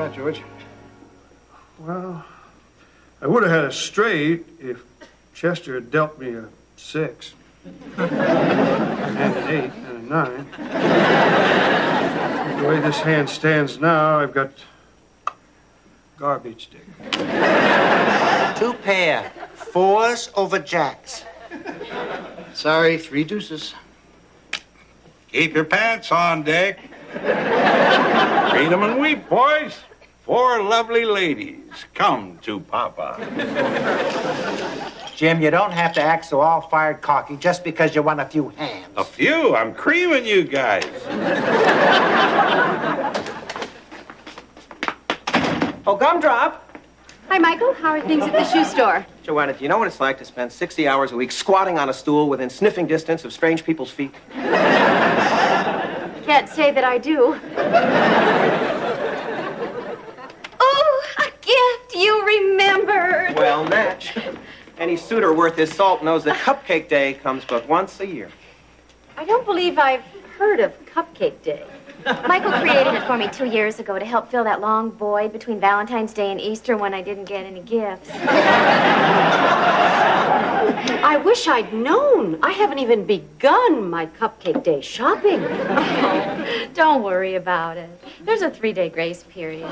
got, George? Well, I would have had a straight if Chester had dealt me a 6. And an 8 and a 9. The way this hand stands now, I've got garbage stick. 2 pair. 4s over jacks. Sorry, 3 deuces. Keep your pants on, Dick. Read 'em and weep, boys. 4 lovely ladies come to Papa. Jim, you don't have to act so all-fired cocky just because you won a few hands. A few? I'm creaming you guys. Oh, Gumdrop. Hi, Michael. How are things at the shoe store? Joanna, do you know what it's like to spend 60 hours a week squatting on a stool within sniffing distance of strange people's feet? Can't say that I do. Oh, a gift! You remembered! Well, Natch. Any suitor worth his salt knows that Cupcake Day comes but once a year. I don't believe I've heard of Cupcake Day. Michael created it for me 2 years ago to help fill that long void between Valentine's Day and Easter when I didn't get any gifts. I wish I'd known. I haven't even begun my Cupcake Day shopping. Oh, don't worry about it. There's a 3-day grace period.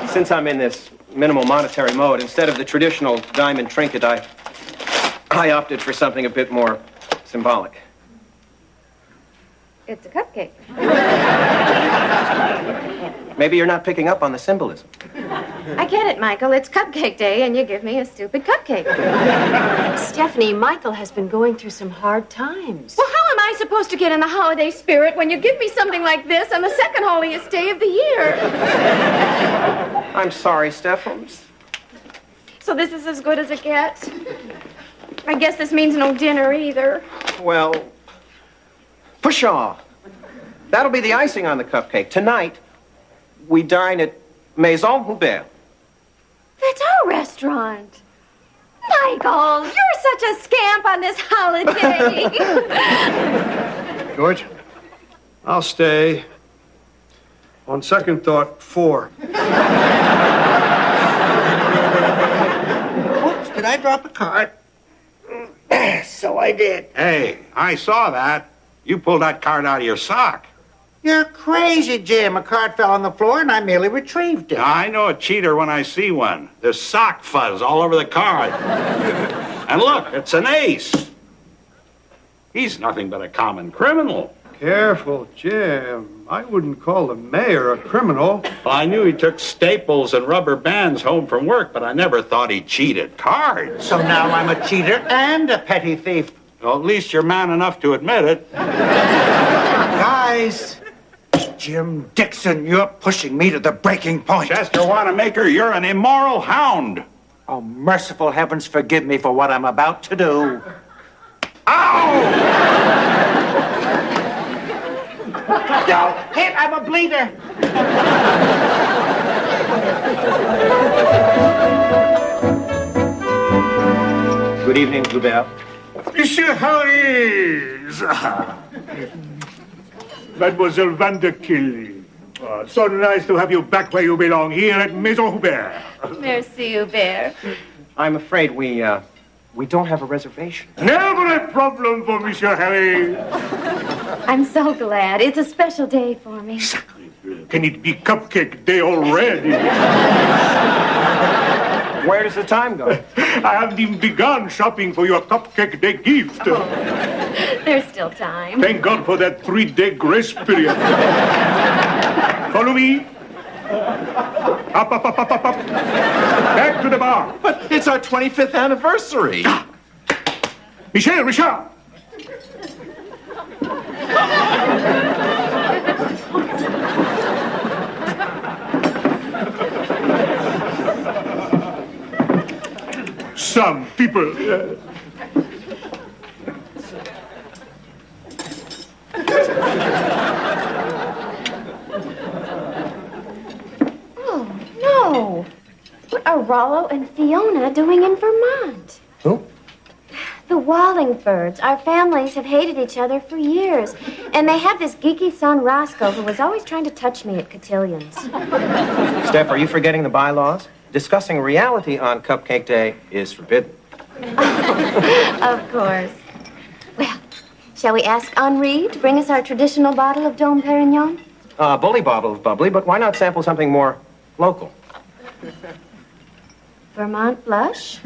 Since I'm in this minimal monetary mode, instead of the traditional diamond trinket, I opted for something a bit more symbolic. It's a cupcake. Maybe you're not picking up on the symbolism. I get it, Michael. It's Cupcake Day, and you give me a stupid cupcake. Stephanie, Michael has been going through some hard times. Well, how am I supposed to get in the holiday spirit when you give me something like this on the second holiest day of the year? I'm sorry, Steph. So this is as good as it gets? I guess this means no dinner either. Well, pshaw. That'll be the icing on the cupcake. Tonight, we dine at Maison Hubert. That's our restaurant. Michael, you're such a scamp on this holiday. George, I'll stay. On second thought, 4. Oops, did I drop a card? So I did. Hey, I saw that. You pulled that card out of your sock. You're crazy, Jim. A card fell on the floor and I merely retrieved it. Now, I know a cheater when I see one. There's sock fuzz all over the card. And look, it's an ace. He's nothing but a common criminal. Careful, Jim. I wouldn't call the mayor a criminal. Well, I knew he took staples and rubber bands home from work, but I never thought he cheated cards. So now I'm a cheater and a petty thief. Well, at least you're man enough to admit it. Guys, Jim Dixon, you're pushing me to the breaking point. Chester Wanamaker, you're an immoral hound. Oh, merciful heavens, forgive me for what I'm about to do. Ow! Don't hit, I'm a bleeder. Good evening, Hubert. Monsieur Harris! Mademoiselle Vanderkill. So nice to have you back where you belong, here at Maison Hubert. Merci, Hubert. I'm afraid we don't have a reservation. Never a problem for Monsieur Harris. I'm so glad. It's a special day for me. Can it be Cupcake Day already? Where does the time go? I haven't even begun shopping for your Cupcake Day gift. Oh, there's still time. Thank God for that 3-day grace period. Follow me. Up. Back to the bar. But it's our 25th anniversary. Michel, Richard. Some people... Oh, no. What are Rollo and Fiona doing in Vermont? Who? The Wallingfords. Our families have hated each other for years. And they have this geeky son, Roscoe, who was always trying to touch me at cotillions. Steph, are you forgetting the bylaws? Discussing reality on Cupcake Day is forbidden. Of course. Well, shall we ask Henri to bring us our traditional bottle of Dom Perignon? Bully bottle of bubbly, but why not sample something more local? Vermont Blush?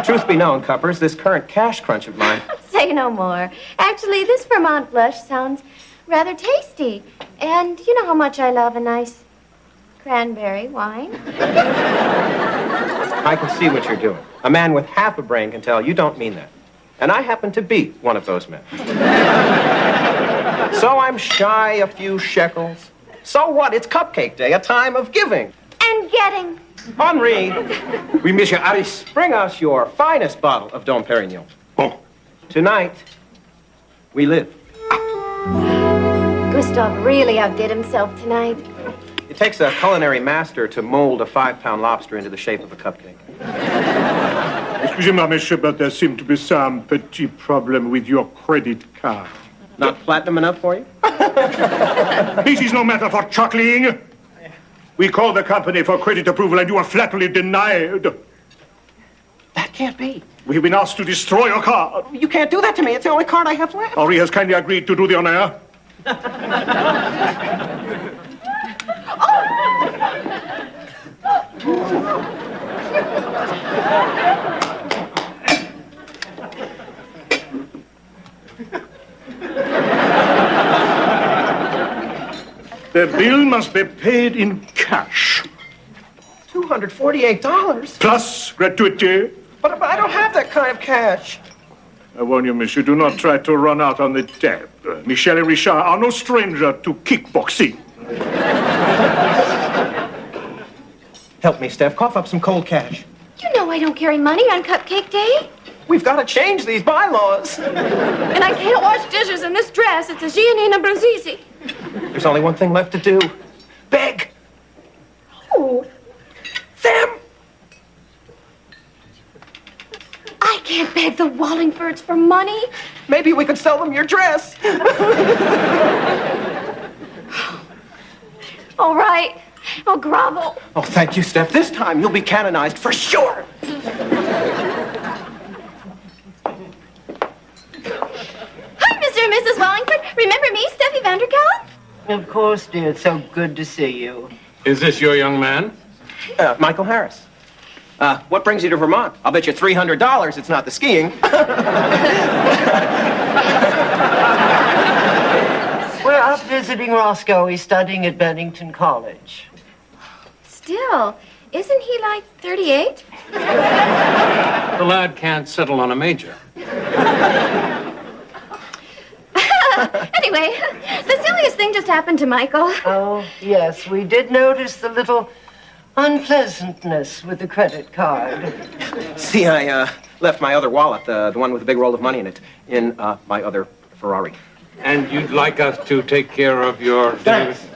Truth be known, Cuppers, this current cash crunch of mine. Say no more. Actually, this Vermont Blush sounds rather tasty. And you know how much I love a nice cranberry wine. I can see what you're doing. A man with half a brain can tell you don't mean that. And I happen to be one of those men. So I'm shy a few shekels. So what? It's Cupcake Day, a time of giving. And getting. Henri, oui, Monsieur Harris, bring us your finest bottle of Dom Perignon. Bon. Tonight, we live. Gustav really outdid himself tonight. It takes a culinary master to mold a 5-pound lobster into the shape of a cupcake. Excusez-moi, monsieur, but there seem to be some petit problem with your credit card. Not platinum enough for you? This is no matter for chuckling. We called the company for credit approval and you are flatly denied. That can't be. We have been asked to destroy your card. You can't do that to me. It's the only card I have left. Henri has kindly agreed to do the honor. The bill must be paid in cash. $248? Plus gratuity. But I don't have that kind of cash. I warn you, monsieur, do not try to run out on the tab. Michel and Richard are no stranger to kickboxing. Help me, Steph. Cough up some cold cash. You know I don't carry money on Cupcake Day. We've got to change these bylaws. And I can't wash dishes in this dress. It's a Giannina Brasisi. There's only one thing left to do. Beg. Who? Them. I can't beg the Wallingfords for money. Maybe we could sell them your dress. All right. I'll grovel. Oh, thank you, Steph. This time you'll be canonized for sure. Hi, Mr. and Mrs. Wallingford. Remember me, Steffi Vanderkellen? Of course, dear. It's so good to see you. Is this your young man? Michael Harris. What brings you to Vermont? I'll bet you $300 it's not the skiing. We're up visiting Roscoe. He's studying at Bennington College. Still, isn't he like 38? The lad can't settle on a major. Anyway, the silliest thing just happened to Michael. Oh, yes, we did notice the little unpleasantness with the credit card. See, I left my other wallet, the one with the big roll of money in it, in my other Ferrari. And you'd like us to take care of your... Thanks.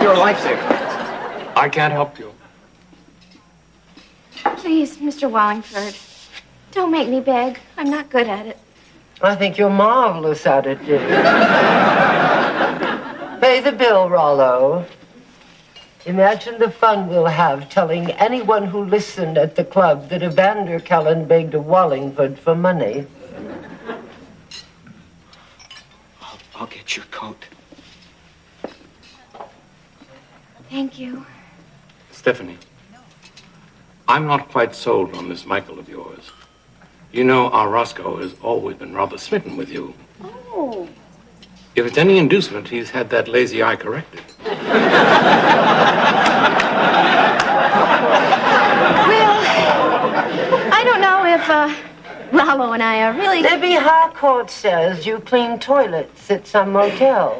You're a lifesaver. I can't help you. Please, Mr. Wallingford, don't make me beg. I'm not good at it. I think you're marvelous at it, dear. Pay the bill, Rollo. Imagine the fun we'll have telling anyone who listened at the club that a Vanderkellen begged a Wallingford for money. I'll get your coat. Thank you. Stephanie, I'm not quite sold on this Michael of yours. You know, our Roscoe has always been rather smitten with you. Oh. If it's any inducement, he's had that lazy eye corrected. Well, I don't know if, Rollo and I are really... Libby Harcourt says you clean toilets at some motel.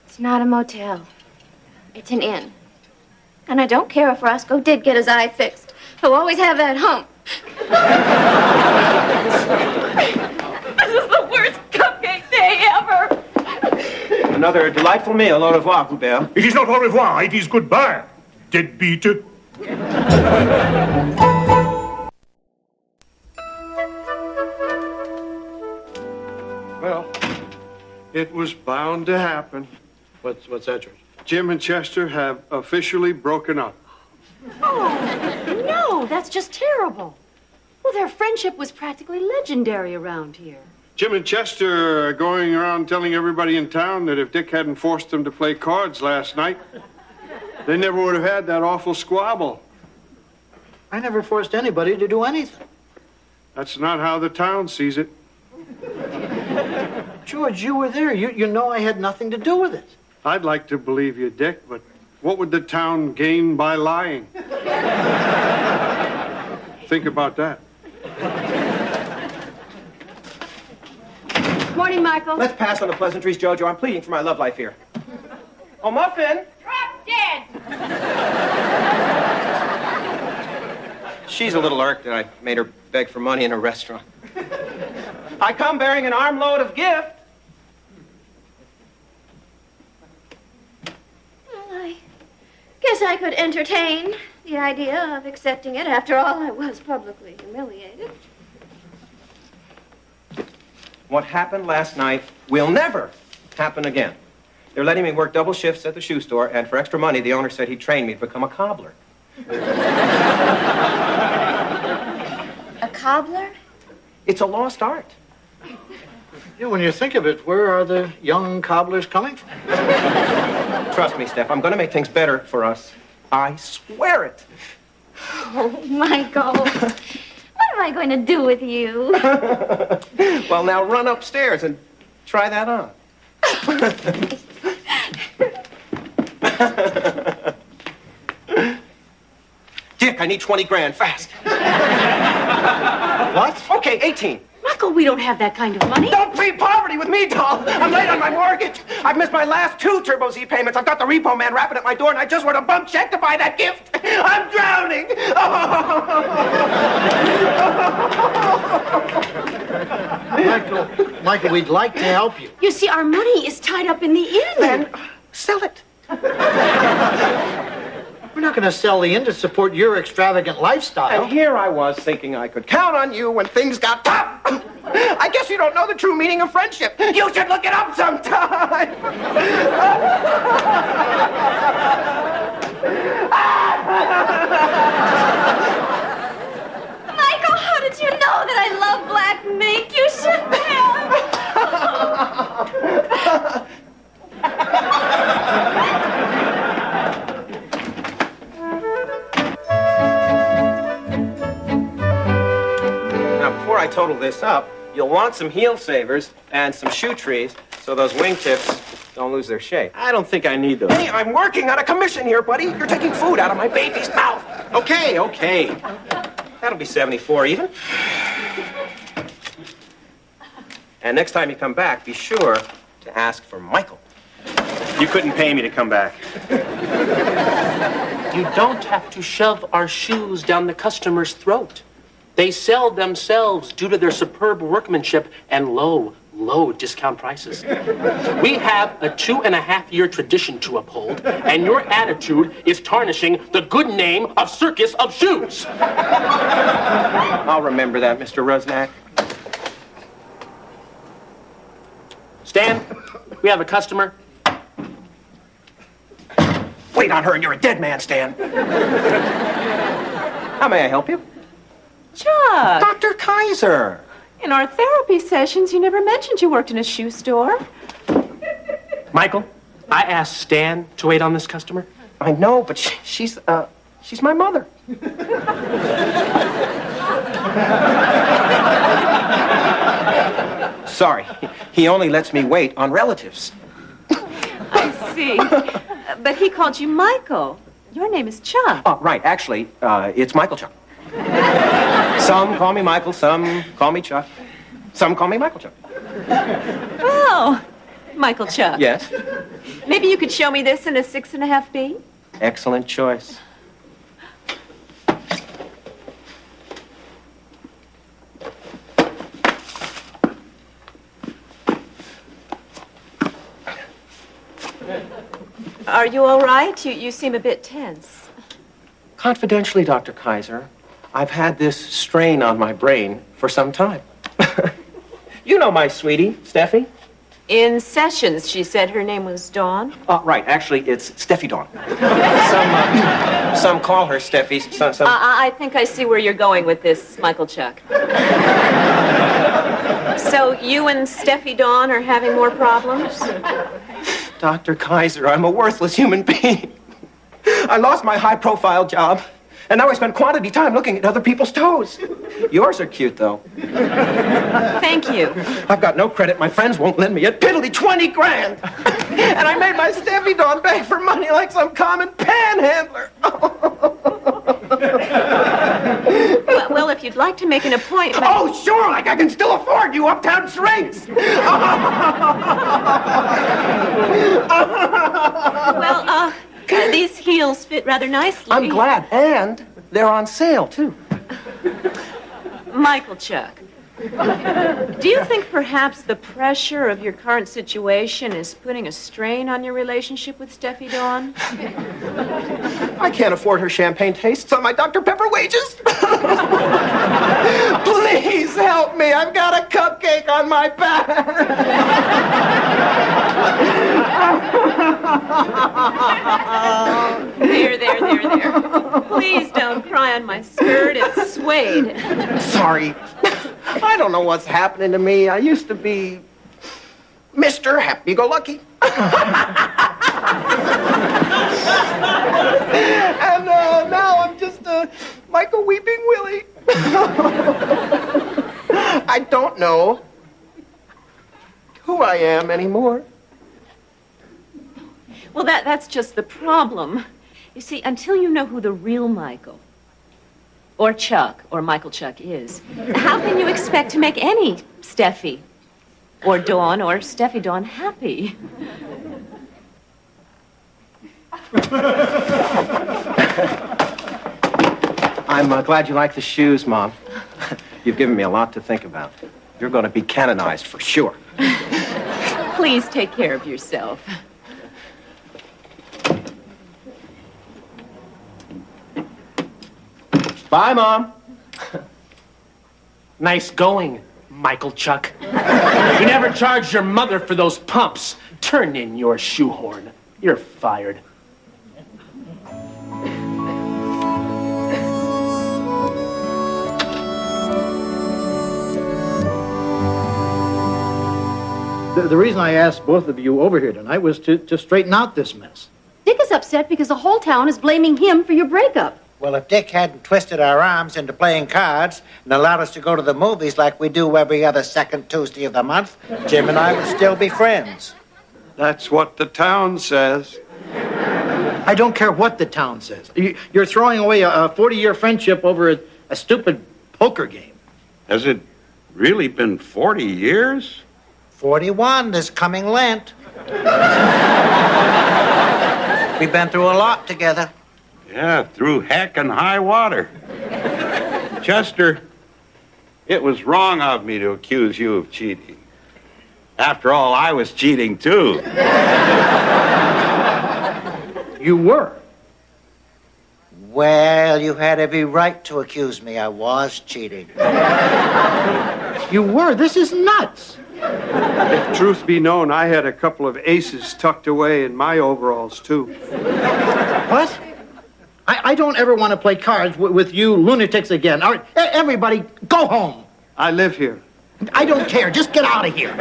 It's not a motel. It's an inn. And I don't care if Roscoe did get his eye fixed. He'll always have that hump. This is the worst Cupcake Day ever. Another delightful meal. Au revoir, Hubert. It is not au revoir, it is goodbye. Deadbeat. Well, it was bound to happen. What's that, George? Jim and Chester have officially broken up. Oh, no, that's just terrible. Well, their friendship was practically legendary around here. Jim and Chester are going around telling everybody in town that if Dick hadn't forced them to play cards last night, they never would have had that awful squabble. I never forced anybody to do anything. That's not how the town sees it. George, you were there. You know I had nothing to do with it. I'd like to believe you, Dick, but what would the town gain by lying? Think about that. Morning, Michael. Let's pass on the pleasantries, Jojo. I'm pleading for my love life here. Oh, Muffin! Drop dead! She's a little irked that I made her beg for money in a restaurant. I come bearing an armload of gift. Well, I guess I could entertain the idea of accepting it. After all, I was publicly humiliated. What happened last night will never happen again. They're letting me work double shifts at the shoe store, and for extra money, the owner said he'd train me to become a cobbler. A cobbler? It's a lost art. Yeah, when you think of it, where are the young cobblers coming from? Trust me, Steph, I'm going to make things better for us. I swear it. Oh, Michael. What am I going to do with you? Well, now run upstairs and try that on. Dick, I need 20 grand, fast. What? Okay, 18. Michael, we don't have that kind of money. Don't plead poverty with me, doll. I'm late on my mortgage. I've missed my last 2 Turbo Z payments. I've got the repo man rapping at my door, and I just wrote a bump check to buy that gift. I'm drowning. Michael, we'd like to help you. You see, our money is tied up in the inn. Then sell it. We're not going to sell the inn to support your extravagant lifestyle. And here I was thinking I could count on you when things got tough. I guess you don't know the true meaning of friendship. You should look it up sometime. Michael, how did you know that I love black mink? You shouldn't have. Now, before I total this up, you'll want some heel savers and some shoe trees so those wingtips don't lose their shape. I don't think I need those. Hey, I'm working on a commission here, buddy. You're taking food out of my baby's mouth. Okay. That'll be 74 even. And next time you come back, be sure to ask for Michael. You couldn't pay me to come back. You don't have to shove our shoes down the customer's throat. They sell themselves due to their superb workmanship and low discount prices. We have a 2.5-year tradition to uphold, and your attitude is tarnishing the good name of Circus of Shoes. I'll remember that, Mr. Rusnak. Stan, we have a customer. Wait on her and you're a dead man, Stan. How may I help you? Chuck, Dr. Kaiser. in our therapy sessions, you never mentioned you worked in a shoe store. Michael, I asked Stan to wait on this customer. I know, but she's my mother. Sorry, he only lets me wait on relatives. I see. But he called you Michael. Your name is Chuck. Oh, right. Actually, it's Michael Chuck. Some call me Michael, some call me Chuck. Some call me Michael Chuck. Well, Michael Chuck. Yes? Maybe you could show me this in a 6.5B? Excellent choice. Are you all right? You seem a bit tense. Confidentially, Dr. Kaiser, I've had this strain on my brain for some time. You know my sweetie, Steffi. In Sessions, she said her name was Dawn. Right. Actually, it's Steffi Dawn. Some call her Steffi. Some... I think I see where you're going with this, Michael Chuck. So you and Steffi Dawn are having more problems? Dr. Kaiser, I'm a worthless human being. I lost my high-profile job, and now I spend quality time looking at other people's toes. Yours are cute, though. Thank you. I've got no credit. My friends won't lend me a piddly 20 grand. And I made my Steffi Dawn beg for money like some common panhandler. Well, if you'd like to make an appointment... Oh, sure, like I can still afford you uptown shrinks. Well, these heels fit rather nicely. I'm glad, and they're on sale, too. Michael Chuck, do you think perhaps the pressure of your current situation is putting a strain on your relationship with Steffi Dawn? I can't afford her champagne tastes on my Dr. Pepper wages. Please help me. I've got a cupcake on my back. There. Please don't cry on my skirt. It's suede. Sorry. I don't know what's happening to me. I used to be Mr. Happy-Go-Lucky. And now I'm just Michael Weeping Willie. I don't know who I am anymore. Well, that's just the problem. You see, until you know who the real Michael or Chuck or Michael Chuck is, how can you expect to make any Steffi or Dawn or Steffi Dawn happy? I'm glad you like the shoes, Mom. You've given me a lot to think about. You're going to be canonized for sure. Please take care of yourself. Bye, Mom. Nice going, Michael Chuck. You never charged your mother for those pumps. Turn in your shoehorn. You're fired. The reason I asked both of you over here tonight was to straighten out this mess. Dick is upset because the whole town is blaming him for your breakup. Well, if Dick hadn't twisted our arms into playing cards and allowed us to go to the movies like we do every other second Tuesday of the month, Jim and I would still be friends. That's what the town says. I don't care what the town says. You're throwing away a 40-year friendship over a stupid poker game. Has it really been 40 years? 41 this coming Lent. We've been through a lot together. Yeah, through heck and high water. Chester, it was wrong of me to accuse you of cheating. After all, I was cheating too. You were. Well, you had every right to accuse me. I was cheating. You were. This is nuts. If truth be known, I had a couple of aces tucked away in my overalls, too. What? I don't ever want to play cards with you lunatics again. All right, everybody, go home. I live here. I don't care. Just get out of here.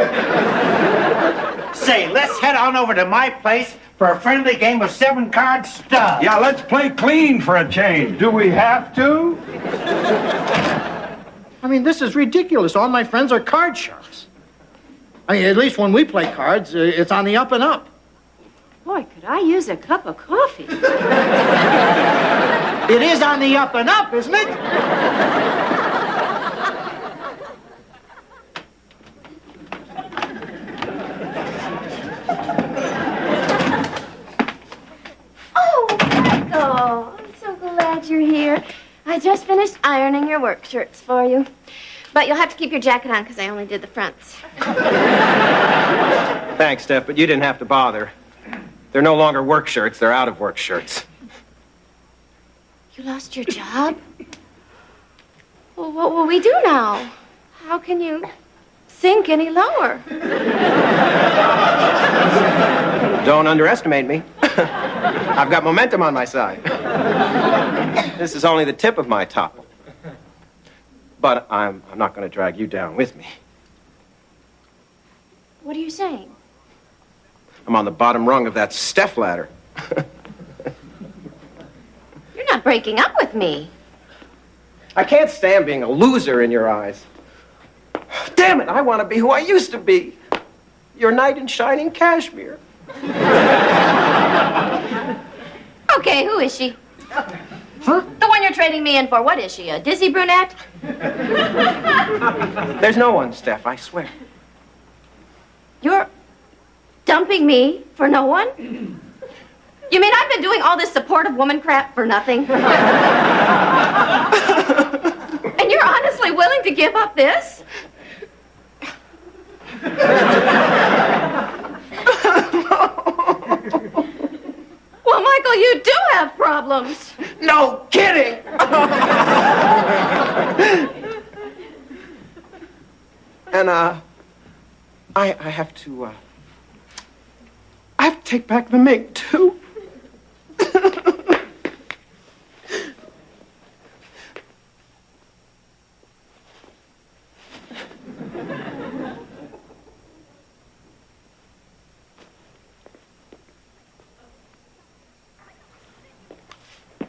Say, let's head on over to my place for a friendly game of 7-card stud. Yeah, let's play clean for a change. Do we have to? I mean, this is ridiculous. All my friends are card sharks. I mean, at least when we play cards, it's on the up and up. Boy, could I use a cup of coffee. It is on the up and up, isn't it? Oh, I'm so glad you're here. I just finished ironing your work shirts for you. But you'll have to keep your jacket on because I only did the fronts. Thanks, Steph, but you didn't have to bother. They're no longer work shirts. They're out of work shirts. You lost your job? Well, what will we do now? How can you sink any lower? Don't underestimate me. I've got momentum on my side. This is only the tip of my top. But I'm not going to drag you down with me. What are you saying? I'm on the bottom rung of that Steph ladder. You're not breaking up with me. I can't stand being a loser in your eyes. Damn it, I want to be who I used to be. Your knight in shining cashmere. Okay, who is she? Huh? The one you're trading me in for. What is she, a dizzy brunette? There's no one, Steph, I swear. You're dumping me for no one? You mean I've been doing all this supportive woman crap for nothing? And you're honestly willing to give up this? Well, Michael, you do have problems. No kidding! And, I have to take back the mink, too.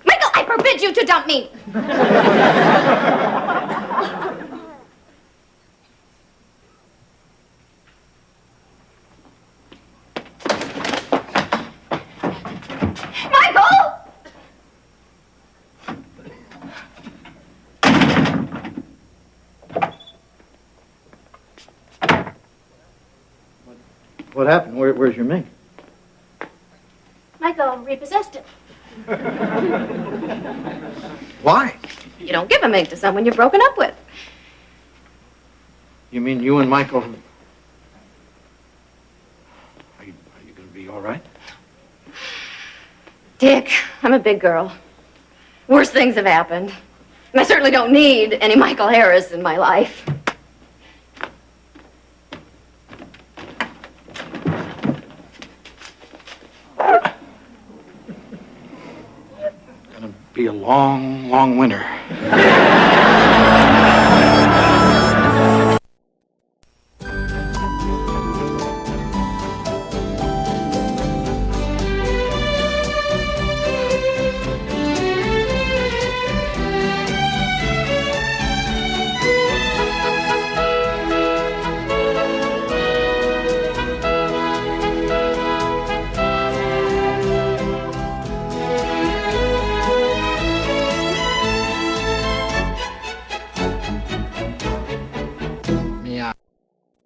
Michael, I forbid you to dump me. What happened? Where's your mink? Michael repossessed it. Why? You don't give a mink to someone you've broken up with. You mean you and Michael... Are you going to be all right? Dick, I'm a big girl. Worse things have happened. And I certainly don't need any Michael Harris in my life. Gonna be a long, long winter.